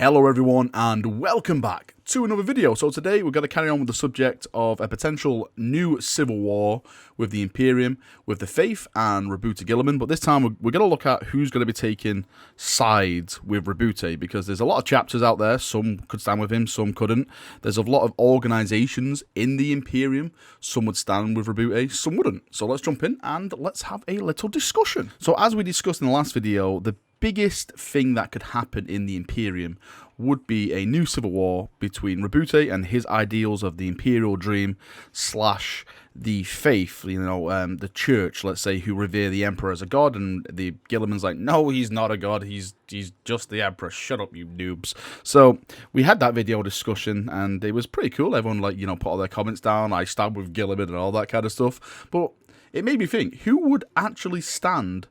Hello everyone and welcome back to another video. So today we're going to carry on with the subject of a potential new civil war with the Imperium, with the Faith and Roboute Guilliman. But this time we're going to look at who's going to be taking sides with Roboute, because there's a lot of chapters out there. Some could stand with him, some couldn't. There's a lot of organizations in the Imperium. Some would stand with Roboute, some wouldn't. So let's jump in and let's have a little discussion. So as we discussed in the last video, the biggest thing that could happen in the Imperium would be a new civil war between Roboute and his ideals of the Imperial Dream slash the Faith, the Church, let's say, who revere the Emperor as a god, and the Guilliman's like, no, he's not a god, he's just the Emperor, shut up, you noobs. So we had that video discussion, and it was pretty cool. Everyone, put all their comments down, I stand with Guilliman and all that kind of stuff, but it made me think, who would actually stand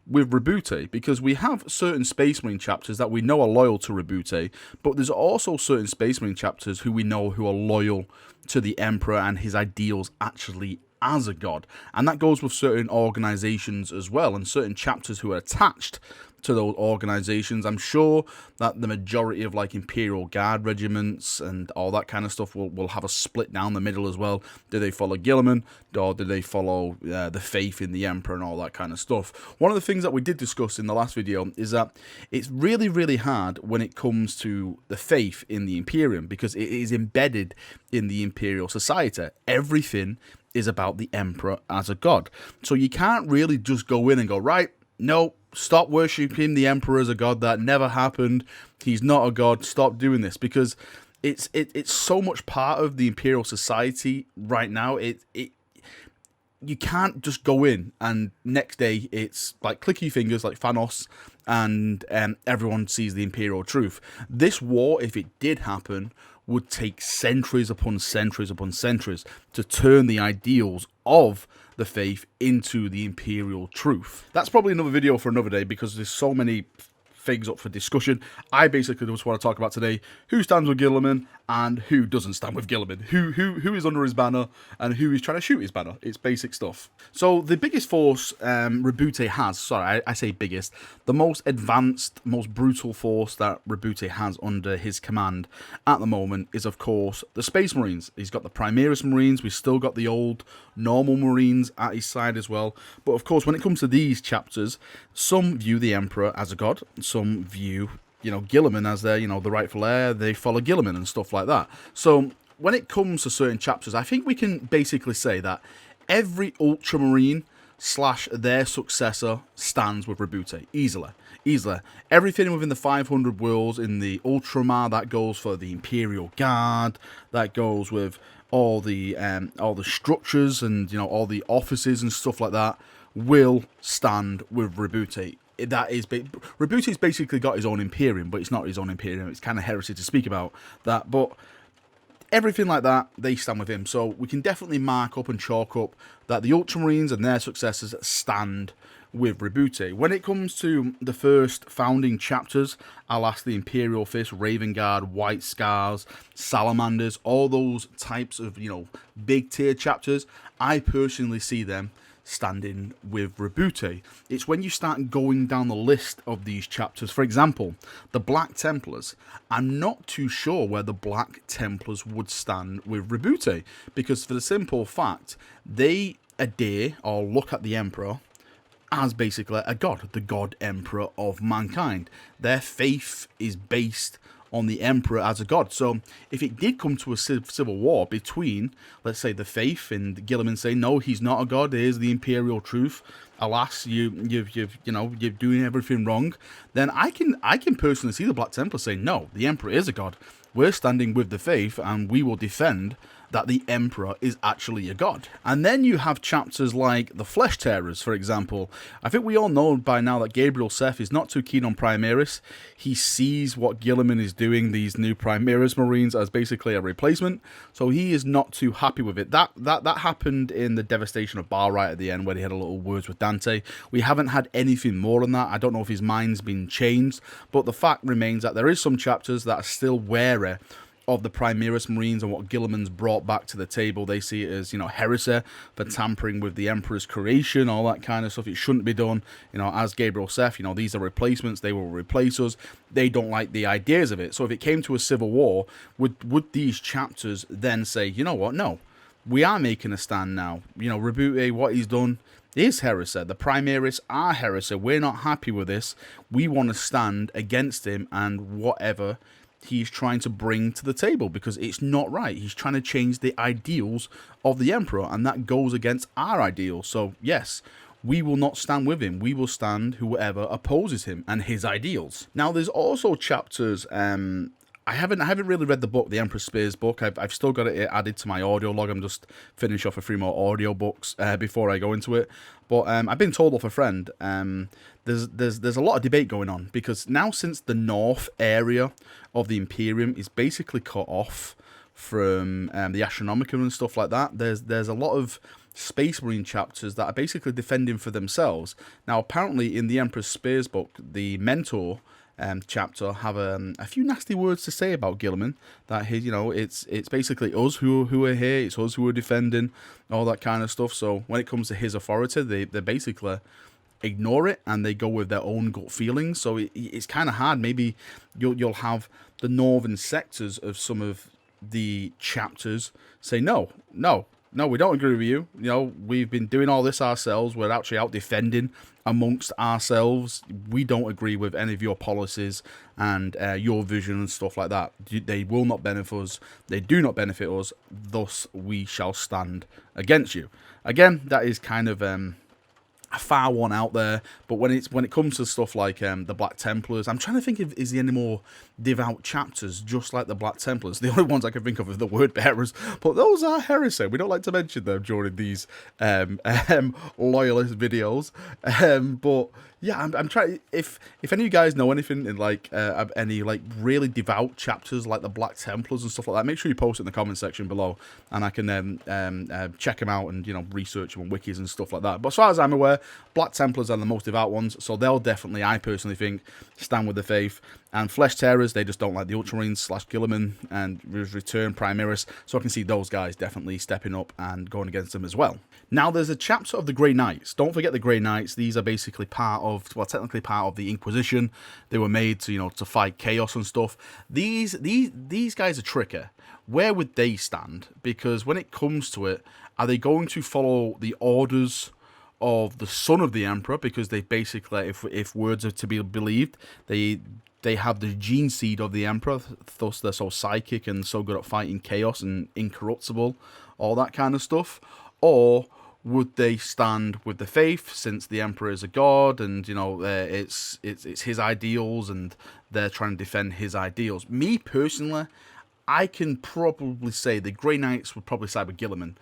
with Roboute? Because we have certain Space Marine chapters that we know are loyal to Roboute, but there's also certain Space Marine chapters who we know who are loyal to the Emperor and his ideals actually as a god. And that goes with certain organizations as well, and certain chapters who are attached to those organizations. I'm sure that the majority of Imperial Guard regiments and all that kind of stuff will have a split down the middle as well. Do they follow Guilliman, or do they follow the Faith in the Emperor and all that kind of stuff? One of the things that we did discuss in the last video is that it's really, really hard when it comes to the Faith in the Imperium, because it is embedded in the Imperial society. Everything is about the Emperor as a god. So you can't really just go in and go, right, no, stop worshipping the Emperor as a god. That never happened. He's not a god. Stop doing this, because it's so much part of the Imperial society right now. You can't just go in and next day it's like clicky fingers like Thanos and everyone sees the Imperial Truth. This war, if it did happen, would take centuries upon centuries upon centuries to turn the ideals of the Faith into the Imperial Truth. That's probably another video for another day, because there's so many things up for discussion. I basically just want to talk about today who stands with Guilliman and who doesn't stand with Guilliman, who is under his banner and who is trying to shoot his banner. It's basic stuff. So the biggest force Roboute has, sorry, I say biggest, the most advanced, most brutal force that Roboute has under his command at the moment is, of course, the Space Marines. He's got the Primaris Marines. We've still got the old normal Marines at his side as well. But of course, when it comes to these chapters, some view the Emperor as a god, some view Guilliman as their, the rightful heir. They follow Guilliman and stuff like that. So when it comes to certain chapters, I think we can basically say that every Ultramarine slash their successor stands with Roboute easily. Everything within the 500 worlds in the Ultramar, that goes for the Imperial Guard, that goes with all the structures and all the offices and stuff like that, will stand with Roboute. Roboute's basically got his own Imperium, but it's not his own Imperium. It's kind of heresy to speak about that, but everything like that, they stand with him. So we can definitely mark up and chalk up that the Ultramarines and their successors stand with Roboute. When it comes to the first founding chapters, I'll ask the Imperial Fist, Raven Guard, White Scars, Salamanders, all those types of, big tier chapters, I personally see them standing with Roboute. It's when you start going down the list of these chapters, for example, the Black Templars, I'm not too sure where the Black Templars would stand with Roboute, because for the simple fact, they adhere or look at the Emperor as basically a god, the god Emperor of mankind. Their faith is based on the Emperor as a god. So if it did come to a civil war between, let's say, the Faith and Guilliman saying, no, he's not a god, here's the Imperial Truth, alas, you're doing everything wrong, then I can personally see the Black Templar saying, no, the Emperor is a god, we're standing with the Faith and we will defend that the Emperor is actually a god. And then you have chapters like the Flesh Tearers, for example. I think we all know by now that Gabriel Seth is not too keen on Primaris. He sees what Guilliman is doing, these new Primaris Marines, as basically a replacement, so he is not too happy with it. That happened in the devastation of Bar right at the end, where he had a little words with Dante. We haven't had anything more than that. I don't know if his mind's been changed, but the fact remains that there is some chapters that are still wary of the Primaris Marines and what Guilliman's brought back to the table. They see it as, you know, heresy for tampering with the Emperor's creation, all that kind of stuff. It shouldn't be done. You know, as Gabriel Seth, you know, these are replacements. They will replace us. They don't like the ideas of it. So if it came to a civil war, would these chapters then say, you know what, no, we are making a stand now. You know, Roboute, what he's done is heresy. The Primaris are heresy. We're not happy with this. We want to stand against him and whatever he's trying to bring to the table, because it's not right. He's trying to change the ideals of the Emperor, and that goes against our ideals. So yes, we will not stand with him. We will stand whoever opposes him and his ideals. Now, there's also chapters. I haven't really read the book, the Emperor's Spears book. I've still got it added to my audio log. I'm just finishing off a few more audio books before I go into it. But I've been told off a friend. There's a lot of debate going on, because now, since the north area of the Imperium is basically cut off from the Astronomicon and stuff like that, there's a lot of Space Marine chapters that are basically defending for themselves. Now, apparently, in the Emperor's Spears book, the Mentor chapter have a few nasty words to say about Guilliman. That he, you know, it's basically us who are here. It's us who are defending, all that kind of stuff. So when it comes to his authority, they basically ignore it and they go with their own gut feelings. So it's kind of hard. Maybe you'll have the northern sectors of some of the chapters say no, we don't agree with you. You know, we've been doing all this ourselves. We're actually out defending amongst ourselves. We don't agree with any of your policies and your vision and stuff like that. They will not benefit us. They do not benefit us. Thus, we shall stand against you. Again, that is kind of a far one out there, but when it comes to stuff like the Black Templars, I'm trying to think if is there any more devout chapters just like the Black Templars. The only ones I can think of are the Word Bearers, but those are heresy. We don't like to mention them during these loyalist videos. But yeah, I'm trying. If any of you guys know anything in like any like really devout chapters like the Black Templars and stuff like that, make sure you post it in the comment section below, and I can check them out and, you know, research them on wikis and stuff like that. But as far as I'm aware, Black Templars are the most devout ones, so they'll definitely, I personally think, stand with the faith. And Flesh Tearers, they just don't like the Ultramarines / Guilliman and Return Primaris, so I can see those guys definitely stepping up and going against them as well. Now, there's a chapter of the Grey Knights. Don't forget the Grey Knights. These are basically part of, well, technically part of the Inquisition. They were made to, you know, to fight chaos and stuff. These guys are tricky. Where would they stand? Because when it comes to it, are they going to follow the orders of the son of the Emperor? Because they basically, if words are to be believed, they have the gene seed of the Emperor, thus they're so psychic and so good at fighting chaos and incorruptible, all that kind of stuff. Or would they stand with the faith, since the Emperor is a god and, you know, it's his ideals and they're trying to defend his ideals? Me, personally, I can probably say the Grey Knights would probably side with Guilliman,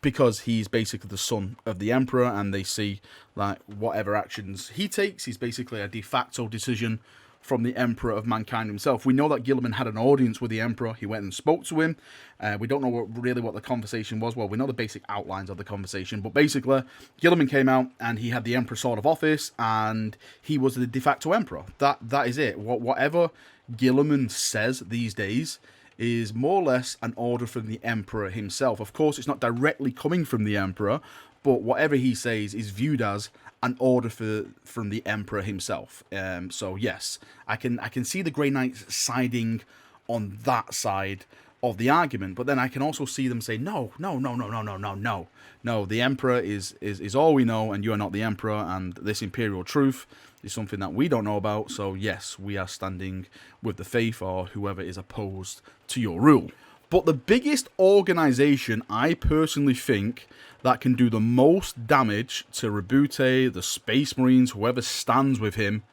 because he's basically the son of the Emperor, and they see like whatever actions he takes, he's basically a de facto decision from the Emperor of mankind himself. We know that Guilliman had an audience with the Emperor. He went and spoke to him. We don't know really what the conversation was. Well, we know the basic outlines of the conversation, but basically, Guilliman came out and he had the Emperor Sword of Office, and he was the de facto Emperor. That is it. Whatever Guilliman says these days is more or less an order from the Emperor himself. Of course, it's not directly coming from the Emperor, but whatever he says is viewed as an order from the Emperor himself. So yes, I can see the Grey Knights siding on that side of the argument, but then I can also see them say, no, the Emperor is all we know, and you are not the Emperor, and this Imperial Truth is something that we don't know about. So yes, we are standing with the faith or whoever is opposed to your rule. But the biggest organization I personally think that can do the most damage to Roboute, the Space Marines, whoever stands with him,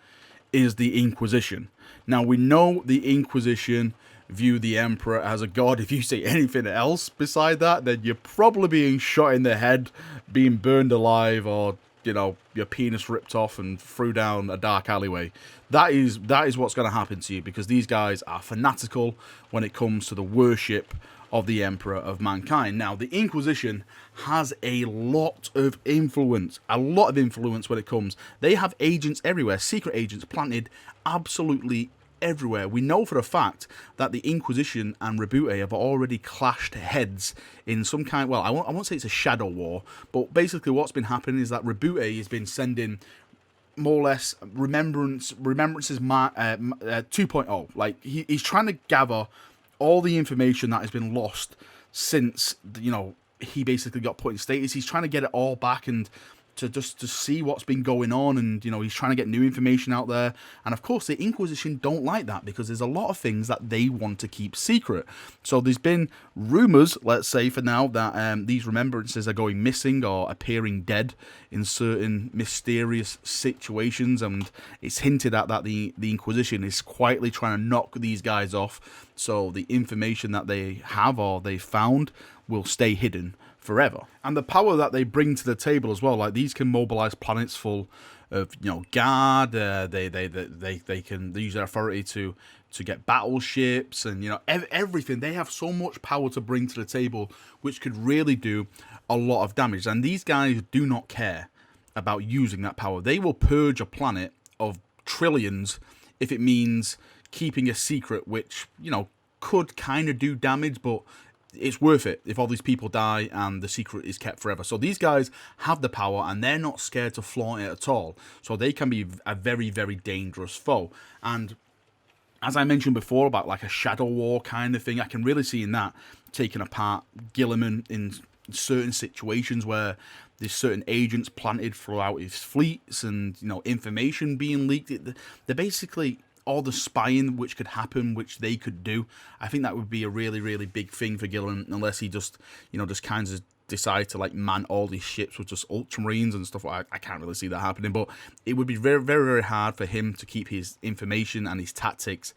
is the Inquisition. Now, we know the Inquisition view the Emperor as a god. If you say anything else beside that, then you're probably being shot in the head, being burned alive, or, you know, your penis ripped off and threw down a dark alleyway. That is what's going to happen to you, because these guys are fanatical when it comes to the worship of the Emperor of mankind. Now, the Inquisition has a lot of influence when it comes. They have agents everywhere, secret agents planted absolutely everywhere. We know for a fact that the Inquisition and Roboute have already clashed heads in some kind. Well, I won't say it's a shadow war, but basically what's been happening is that Roboute has been sending more or less remembrances 2.0. Like he's trying to gather all the information that has been lost since, you know, he basically got put in status. He's trying to get it all back and to see what's been going on, and you know, he's trying to get new information out there. And of course the Inquisition don't like that, because there's a lot of things that they want to keep secret. So there's been rumors, let's say for now, that these remembrances are going missing or appearing dead in certain mysterious situations, and it's hinted at that the Inquisition is quietly trying to knock these guys off, so the information that they have or they found will stay hidden forever. And the power that they bring to the table as well, like these can mobilize planets full of, you know, guard. They can use their authority to get battleships, and you know, everything. They have so much power to bring to the table, which could really do a lot of damage. And these guys do not care about using that power. They will purge a planet of trillions if it means keeping a secret, which, you know, could kind of do damage, but it's worth it if all these people die and the secret is kept forever. So these guys have the power, and they're not scared to flaunt it at all. So they can be a very, very dangerous foe. And as I mentioned before about like a shadow war kind of thing, I can really see in that taking apart Guilliman in certain situations where there's certain agents planted throughout his fleets, and you know, information being leaked. They're basically all the spying which could happen, which they could do. I think that would be a really, really big thing for Guilliman, unless he just, you know, just kind of decide to like man all these ships with just ultramarines and stuff. I can't really see that happening, but it would be very, very, very hard for him to keep his information and his tactics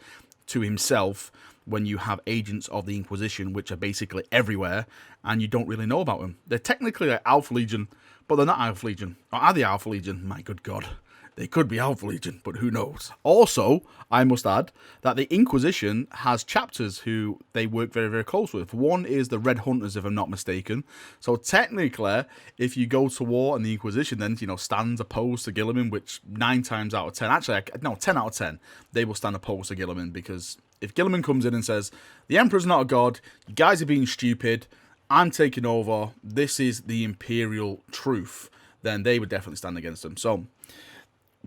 to himself when you have agents of the Inquisition which are basically everywhere and you don't really know about them. They're technically like Alpha Legion, but they're not Alpha Legion. Or are they Alpha Legion? My good God. They could be Alpha Legion, but who knows? Also, I must add that the Inquisition has chapters who they work very, very close with. One is the Red Hunters, if I'm not mistaken. So technically, if you go to war and the Inquisition then, you know, stands opposed to Guilliman, which 9 times out of 10, actually, no, 10 out of 10, they will stand opposed to Guilliman, because if Guilliman comes in and says, the Emperor's not a god, you guys are being stupid, I'm taking over, this is the Imperial Truth, then they would definitely stand against them. So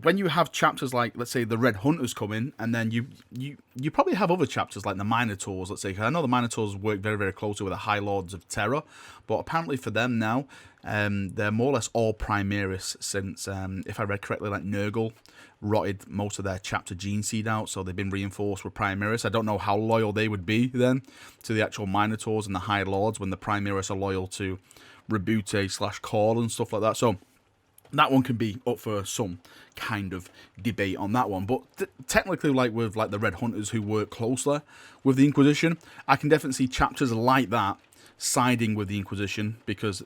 when you have chapters like, let's say, the Red Hunters come in, and then you probably have other chapters like the Minotaurs, let's say, because I know the Minotaurs work very, very closely with the High Lords of Terror, but apparently for them now, they're more or less all Primaris, since, if I read correctly, like Nurgle rotted most of their chapter gene seed out, so they've been reinforced with Primaris. I don't know how loyal they would be then to the actual Minotaurs and the High Lords when the Primaris are loyal to Roboute / Call and stuff like that. So that one can be up for some kind of debate on that one. But technically, like with like the Red Hunters who work closely with the Inquisition, I can definitely see chapters like that siding with the Inquisition, because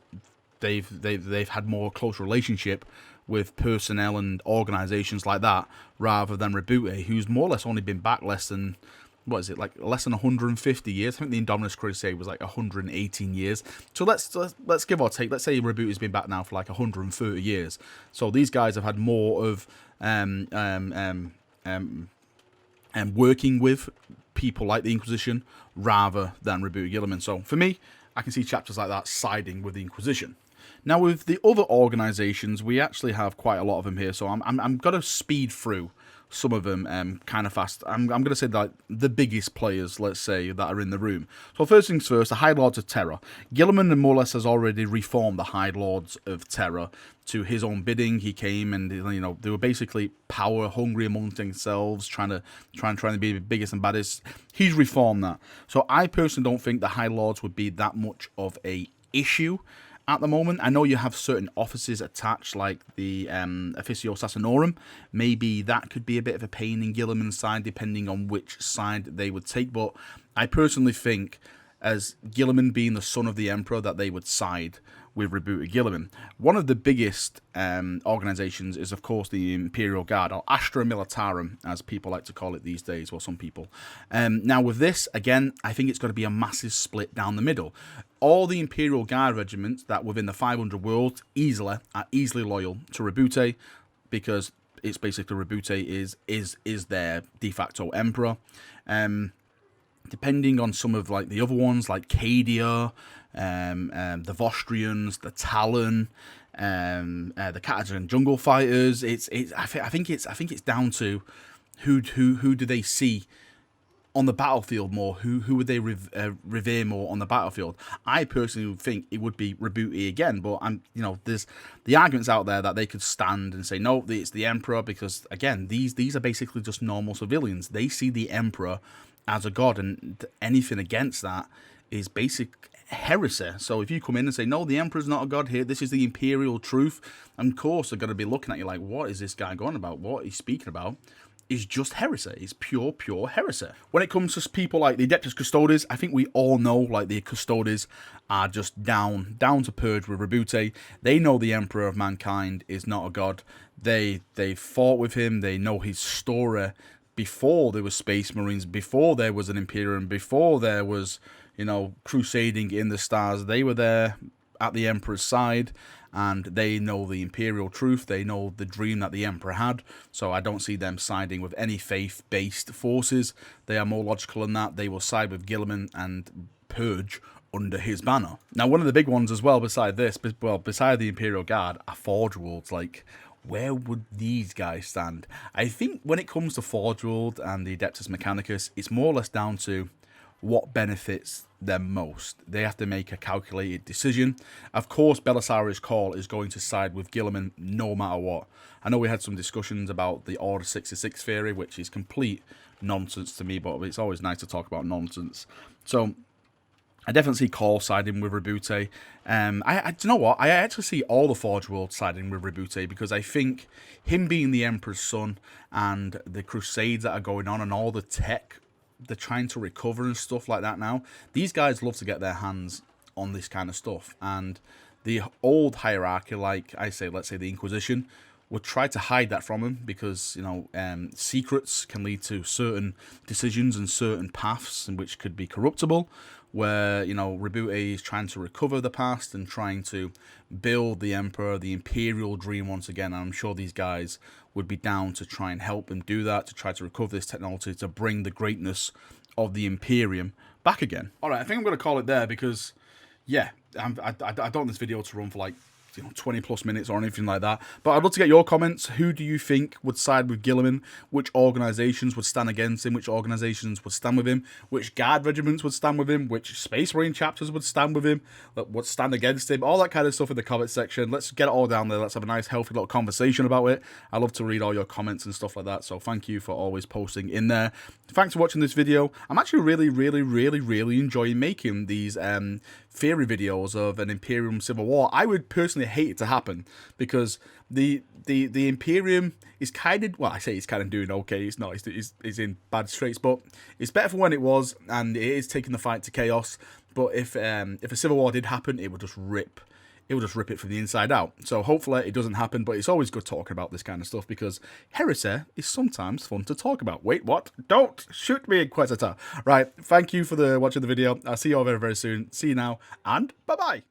they've had more close relationship with personnel and organizations like that, rather than Roboute, who's more or less only been back less than, what is it, like less than 150 years. I think the Indominus Crusade was like 118 years. So let's give or take. Let's say Roboute has been back now for like 130 years. So these guys have had more of working with people like the Inquisition rather than Roboute Guilliman. So for me, I can see chapters like that siding with the Inquisition. Now with the other organizations, we actually have quite a lot of them here. So I'm gonna speed through some of them kind of fast. I'm going to say that the biggest players, let's say, that are in the room. So first things first, the High Lords of Terror. Guilliman more or less has already reformed the High Lords of Terror to his own bidding. He came and, you know, they were basically power hungry amongst themselves, trying to be the biggest and baddest. He's reformed that. So I personally don't think the High Lords would be that much of a issue at the moment. I know you have certain offices attached, like the Officio Sassanorum. Maybe that could be a bit of a pain in Guilliman's side, depending on which side they would take. But I personally think, as Guilliman being the son of the Emperor, that they would side with Roboute Guilliman. One of the biggest organizations is, of course, the Imperial Guard, or Astra Militarum, as people like to call it these days, or some people. Now, with this, again, I think it's going to be a massive split down the middle. All the Imperial Guard regiments that within the 500 world are easily loyal to Roboute, because it's basically Roboute is their de facto emperor. Depending on some of like the other ones, like Cadia, the Vostrians, the Talon, the Catagen Jungle Fighters. I think it's down to who do they see on the battlefield more? Who would they revere more on the battlefield? I personally think it would be Roboute again, but there's the arguments out there that they could stand and say no, it's the Emperor, because again, these are basically just normal civilians. They see the Emperor as a god, and anything against that is basic heresy. So if you come in and say no, the Emperor's not a god here, this is the Imperial Truth, of course they're going to be looking at you like, what is this guy going about? What he's speaking about is just heresy. It's pure heresy. When it comes to people like the Adeptus Custodes, I think we all know like the Custodes are just down to purge with Roboute. They know the Emperor of Mankind is not a god. They fought with him. They know his story before there was Space Marines, before there was an Imperium, before there was, crusading in the stars. They were there at the Emperor's side, and they know the Imperial Truth. They know the dream that the Emperor had, so I don't see them siding with any faith-based forces. They are more logical than that. They will side with Guilliman and purge under his banner. Now, one of the big ones as well, beside the Imperial Guard, are Forge Worlds. Like, where would these guys stand? I think when it comes to Forge World and the Adeptus Mechanicus, it's more or less down to what benefits them most. They have to make a calculated decision. Of course, Belisarius Cawl is going to side with Guilliman no matter what. I know we had some discussions about the Order 66 theory, which is complete nonsense to me, but it's always nice to talk about nonsense. So I definitely see Cawl siding with Roboute. Do you know what? I actually see all the Forge Worlds siding with Roboute, because I think him being the Emperor's son and the crusades that are going on and all the tech they're trying to recover and stuff like that now, these guys love to get their hands on this kind of stuff. And the old hierarchy, like I say, let's say the Inquisition, would try to hide that from him, because secrets can lead to certain decisions and certain paths, which could be corruptible, where Roboute is trying to recover the past and trying to build the Emperor, the Imperial dream once again. And I'm sure these guys would be down to try and help him do that, to try to recover this technology, to bring the greatness of the Imperium back again. Alright, I think I'm going to call it there, because yeah, I don't want this video to run for like 20 plus minutes or anything like that, but I'd love to get your comments. Who do you think would side with Guilliman? Which organizations would stand against him? Which organizations would stand with him? Which guard regiments would stand with him? Which Space Marine chapters would stand with him? Would stand against him? All that kind of stuff in the comment section. Let's get it all down there. Let's have a nice healthy little conversation about it. I love to read all your comments and stuff like that, so thank you for always posting in there. Thanks for watching this video. I'm actually really enjoying making these theory videos of an Imperium Civil War. I would personally hate it to happen, because the Imperium is kind of, well, I say it's kind of doing okay. It's not. It's in bad straits, but it's better from when it was, and it is taking the fight to chaos. But if a civil war did happen, it would just rip. It will just rip it from the inside out. So hopefully it doesn't happen, but it's always good talking about this kind of stuff, because heresy is sometimes fun to talk about. Wait, what? Don't shoot me, Inquisitor. Right, thank you for watching the video. I'll see you all very soon. See you now, and bye-bye.